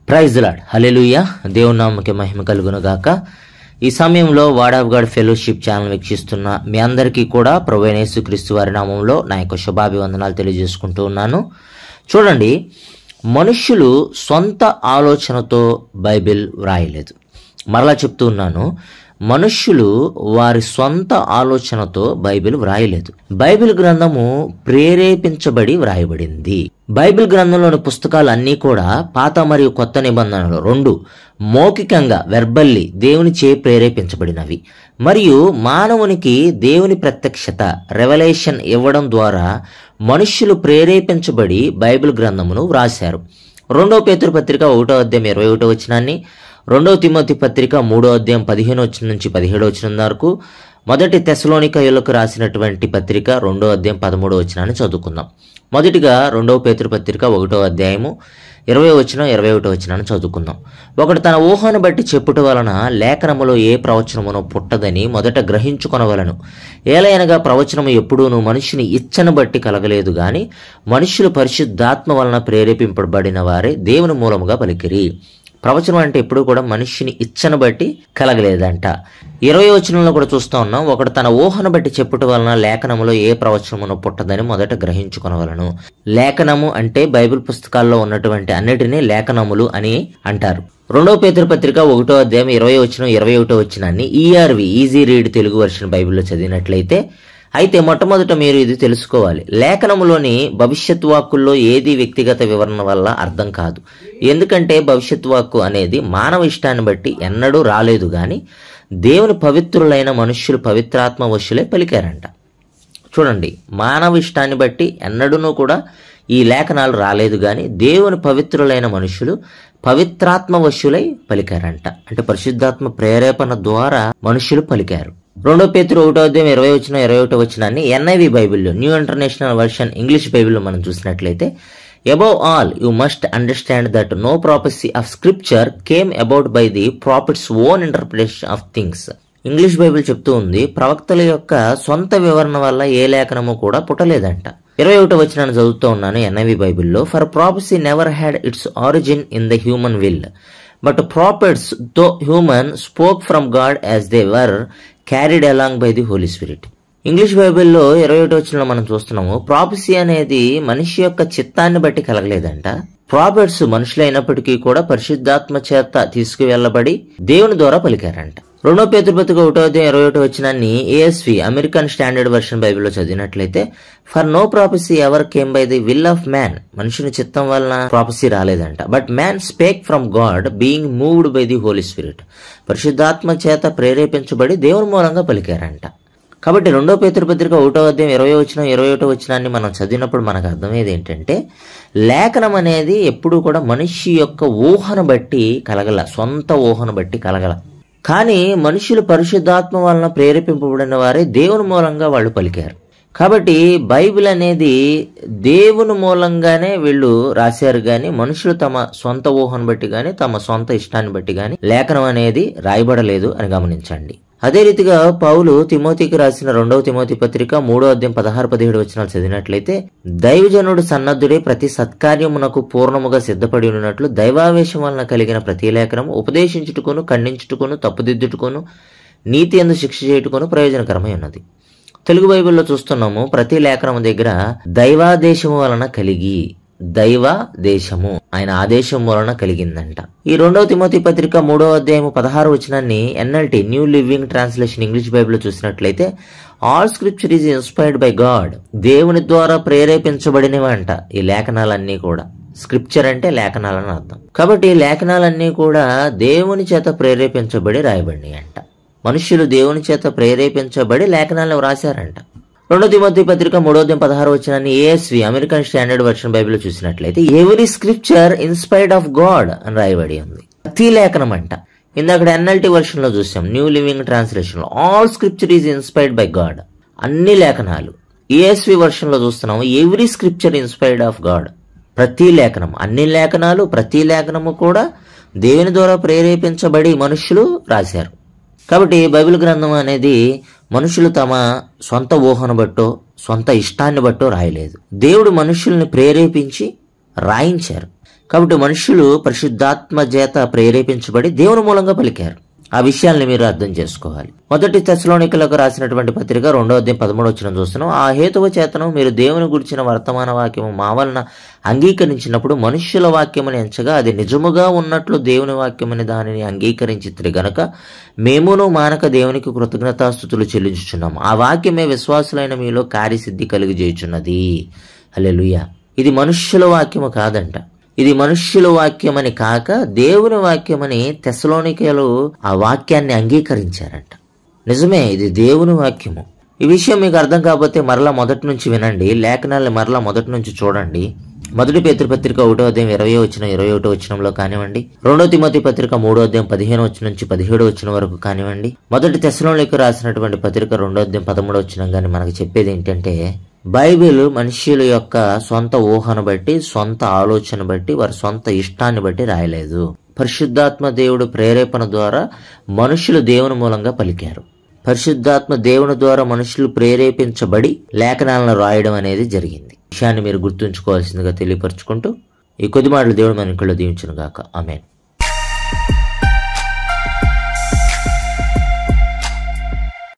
Praise the lord. హల్లెలూయా. దేవుని నామముకి మహిమ కలుగును గాక. ఈ సమయంలో word of God fellowship channel వీక్షిస్తున్న మీ అందరికీ కూడా ప్రభువైన యేసుక్రీస్తు వారి నామంలో నా యొక్క శుభాభివందనాలు తెలియజేసుకుంటూ ఉన్నాను. చూడండి, మనుష్యులు సొంత ఆలోచనతో బైబిల్ వ్రాయలేదు. మరలా చెప్తూ ఉన్నాను, మనుష్యులు వారి సొంత ఆలోచనతో బైబిల్ వ్రాయలేదు. బైబిల్ గ్రంథము ప్రేరేపించబడి వ్రాయబడింది. బైబిల్ గ్రంథంలోని పుస్తకాలు అన్నీ కూడా పాత మరియు కొత్త నిబంధనలు రెండు మౌఖికంగా వెర్బల్లీ దేవుని చే ప్రేరేపించబడినవి మరియు మానవునికి దేవుని ప్రత్యక్షత రెవల్యూషన్ ఇవ్వడం ద్వారా మనుష్యులు ప్రేరేపించబడి బైబిల్ గ్రంథమును వ్రాశారు. 2 పేతురు పత్రిక 1వ అధ్యాయం 21వ వచనాన్ని, 2వ తిమోతి పత్రిక 3వ అధ్యాయం 15వ వచనం నుంచి 17వ వచనం వరకు, 1 తెస్సలోనికయులకు రాసినటువంటి పత్రిక 2వ అధ్యాయం 13వ వచనాన్ని చదువుకుందాం. మొదటిగా 2వ పేతురు పత్రిక 1వ అధ్యాయము 20వ వచనం 21వ వచనాన్ని చదువుకుందాం. ఒకడు తన ఊహను బట్టి చెప్పుట వలన లేఖనములో ఏ ప్రవచనమునో పుట్టదని మొదట గ్రహించుకొనవలను. ఏలయనగా ప్రవచనము ఎప్పుడూను మనిషిని ఇచ్చను బట్టి కలగలేదు గాని మనుష్యులు పరిశుద్ధాత్మ వలన ప్రేరేపింపబడిన వారే దేవుని మూలముగా పలికిరి. ప్రవచనం అంటే ఎప్పుడు కూడా మనిషిని ఇచ్చను బట్టి కలగలేదంట. 20వ వచనంలో కూడా చూస్తూ ఉన్నాం, ఒకడు తన ఊహను బట్టి చెప్పుట వలన లేఖనములో ఏ ప్రవచనమును పుట్టదని మొదట గ్రహించుకొనవలను. లేఖనము అంటే బైబిల్ పుస్తకాల్లో ఉన్నటువంటి అన్నిటినీ లేఖనములు అని అంటారు. 2వ పేతురు పత్రిక 1వ అధ్యాయం 20వ వచనం 21వ వచనాన్ని ERV easy read Telugu version బైబిల్లో చదివినట్లయితే, అయితే మొట్టమొదట మీరు ఇది తెలుసుకోవాలి, లేఖనములోని భవిష్యత్ వాక్కుల్లో ఏది వ్యక్తిగత వివరణ వల్ల అర్థం కాదు. ఎందుకంటే భవిష్యత్ వాక్కు అనేది మానవ ఇష్టాన్ని బట్టి ఎన్నడూ రాలేదు గాని దేవుని పవిత్రులైన మనుష్యులు పవిత్రాత్మ వశులై పలికారంట. చూడండి, మానవ ఇష్టాన్ని బట్టి ఎన్నడూనూ కూడా ఈ లేఖనాలు రాలేదు గాని దేవుని పవిత్రులైన మనుషులు పవిత్రాత్మ వశులై పలికారంట. అంటే పరిశుద్ధాత్మ ప్రేరేపణ ద్వారా మనుషులు పలికారు. 2 పేతురు 1వ అధ్యాయం 20వ వచనం 21వ వచనాన్ని ఎన్ఐవి బైబిల్లో, న్యూ ఇంటర్నేషనల్ వర్షన్ ఇంగ్లీష్ బైబిల్లో మనం చూసినట్లయితే, above all you must understand that no prophecy of scripture came about by the prophet's own interpretation of things. English Bible చెప్తూ ఉంది, ప్రవక్తల యొక్క సొంత వివరణ వల్ల ఏ లేఖనము కూడా పుట్టలేదంట. 21వ వచనాన్ని చదువుతూ ఉన్నాను ఎన్ఐవి బైబిల్లో, for prophecy never had its origin in the human will but prophets though human spoke from God as they were carried along by the Holy Spirit. English బైబిల్లో 21వ వచనంలో మనం చూస్తున్నాము, ప్రాఫెసీ అనేది మనిషి యొక్క చిత్తాన్ని బట్టి కలగలేదంట. ప్రాఫిట్స్ మనుషులైనప్పటికీ కూడా పరిశుద్ధాత్మ చేత తీసుకువెళ్లబడి దేవుని ద్వారా పలికారంట. 2వ పేతురు పత్రిక 1వ అధ్యాయం 21వ వచనాన్ని ఏఎస్వి అమెరికన్ స్టాండర్డ్ వర్షన్ బైబిల్లో చదివినట్లయితే, for no prophecy ever came by the will of man, మనుషుని చిత్తం వలన ప్రాఫెసీ రాలేదంట. But man spake from God being moved by the Holy Spirit, పరిశుద్ధాత్మ చేత ప్రేరేపించబడి దేవుని మూలంగా పలికారంట. కాబట్టి 2వ పేతురు పత్రిక 1వ అధ్యాయం 20వ వచనం 21వ వచనాన్ని మనం చదివినప్పుడు మనకు అర్థమయ్యేది ఏంటంటే, లేఖనం అనేది ఎప్పుడూ కూడా మనిషి యొక్క ఊహను బట్టి కలగల, సొంత ఊహను బట్టి కలగల. కానీ మనుషులు పరిశుద్ధాత్మ వలన ప్రేరేపింపబడిన వారే దేవుని మూలంగా వాళ్ళు పలికారు. కాబట్టి బైబిల్ అనేది దేవుని మూలంగానే వీళ్ళు రాశారు గాని మనుషులు తమ సొంత ఊహను బట్టి గాని తమ సొంత ఇష్టాన్ని బట్టి గాని లేఖనం అనేది రాయబడలేదు అని గమనించండి. అదే రీతిగా పౌలు తిమోతికి రాసిన 2వ తిమోతి పత్రిక 3వ అధ్యాయం 16-17 వచనాలు చదివినట్లయితే, దైవజనుడు సన్నద్ధుడే ప్రతి సత్కార్యమునకు పూర్ణముగా సిద్ధపడి ఉన్నట్లు దైవావేశం వలన కలిగిన ప్రతి లేఖనము ఉపదేశించుటకును, ఖండించుటకును, తప్పుదిద్దుటకును, నీతి యందు శిక్ష చేయుటకును ప్రయోజనకరమై ఉన్నది. తెలుగు బైబిల్లో చూస్తున్నాము, ప్రతి లేఖనము దగ్గర దైవాదేశము వలన కలిగి, దైవాదేశము ఆయన ఆదేశం వలన కలిగిందంట. ఈ 2వ తిమోతి పత్రిక 3వ అధ్యాయము 16 వచనాన్ని NLT new living translation English బైబిల్లో చూసినట్లయితే, all scripture is inspired by God, దేవుని ద్వారా ప్రేరేపించబడినవంట ఈ లేఖనాలన్నీ కూడా. స్క్రిప్చర్ అంటే లేఖనాలని అర్థం. కాబట్టి ఈ లేఖనాలన్నీ కూడా దేవుని చేత ప్రేరేపించబడి రాయబడినాయి అంట. మనుష్యులు దేవుని చేత ప్రేరేపించబడి లేఖనాలను వ్రాశారంట. 2వ తిమోతి పత్రిక 3వ అధ్యాయం 16వ వచనాన్ని ఏఎస్వి అమెరికన్ స్టాండర్డ్ వర్షన్ బైబిల్లో చూసినట్లయితే, every scripture inspired of God అని రాయబడి ఉంది. ప్రతి లేఖనం అంట. ఇందాక ఎన్ఎల్టీ వర్షన్ లో చూసాం, న్యూ లివింగ్ ట్రాన్స్లేషన్ లో all scripture is inspired by God, అన్ని లేఖనాలు. ఏఎస్వి వర్షన్ లో చూస్తున్నాము, every scripture inspired of God, ప్రతి లేఖనం, అన్ని లేఖనాలు, ప్రతి లేఖనము కూడా దేవుని ద్వారా ప్రేరేపించబడి మనుషులు రాశారు. కాబట్టి బైబిల్ గ్రంథం అనేది మనుషులు తమ సొంత ఊహను బట్టో సొంత ఇష్టాన్ని బట్టో రాయలేదు. దేవుడు మనుషుల్ని ప్రేరేపించి రాయించారు. కాబట్టి మనుషులు పరిశుద్ధాత్మ చేత ప్రేరేపించబడి దేవుని మూలంగా పలికారు. ఆ విషయాల్ని మీరు అర్థం చేసుకోవాలి. మొదటి తెస్సలోనికలకు రాసినటువంటి పత్రిక 2:13 చూస్తున్నాం. ఆ హేతువు చేతను మీరు దేవుని గురించిన వర్తమాన వాక్యము మా వలన అంగీకరించినప్పుడు మనుష్యుల వాక్యమని ఎంచగా అది నిజముగా ఉన్నట్లు దేవుని వాక్యమని దానిని అంగీకరించితిరి గనుక మేమును మానక దేవునికి కృతజ్ఞతాస్తుతులు చెల్లించుచున్నాము. ఆ వాక్యమే విశ్వాసులైన మీలో కార్యసిద్ధి కలిగజేయుచున్నది. హల్లెలూయా. ఇది మనుష్యుల వాక్యము కాదంట. ఇది మనుష్యుల వాక్యమని కాక దేవుని వాక్యమని తెస్సలోనికలు ఆ వాక్యాన్ని అంగీకరించారంట. నిజమే, ఇది దేవుని వాక్యము. ఈ విషయం మీకు అర్థం కాకపోతే మరలా మొదటి నుంచి వినండి, లేఖనాలను మరలా మొదటి నుంచి చూడండి. మొదటి పేతురు పత్రిక 1:20-21 కానివ్వండి, 2 తిమోతి పత్రిక 3:15 నుంచి 17 వరకు కానివ్వండి, మొదటి తెస్సలోనికలకు రాసినటువంటి పత్రిక 2:13 కానీ మనకు చెప్పేది ఏంటంటే, బైబిల్ మనుష్యుల యొక్క సొంత ఊహను బట్టి, సొంత ఆలోచన బట్టి, వారి సొంత ఇష్టాన్ని బట్టి రాయలేదు. పరిశుద్ధాత్మ దేవుడు ప్రేరేపణ ద్వారా మనుషులు దేవుని మూలంగా పలికారు. పరిశుద్ధాత్మ దేవుని ద్వారా మనుషులు ప్రేరేపించబడి లేఖనాలను రాయడం అనేది జరిగింది. విషయాన్ని మీరు గుర్తుంచుకోవాల్సిందిగా తెలియపరచుకుంటూ ఈ కొద్ది మాటలు దేవుడు మన ఇంట్లో దీవించును గాక. ఆమేన్.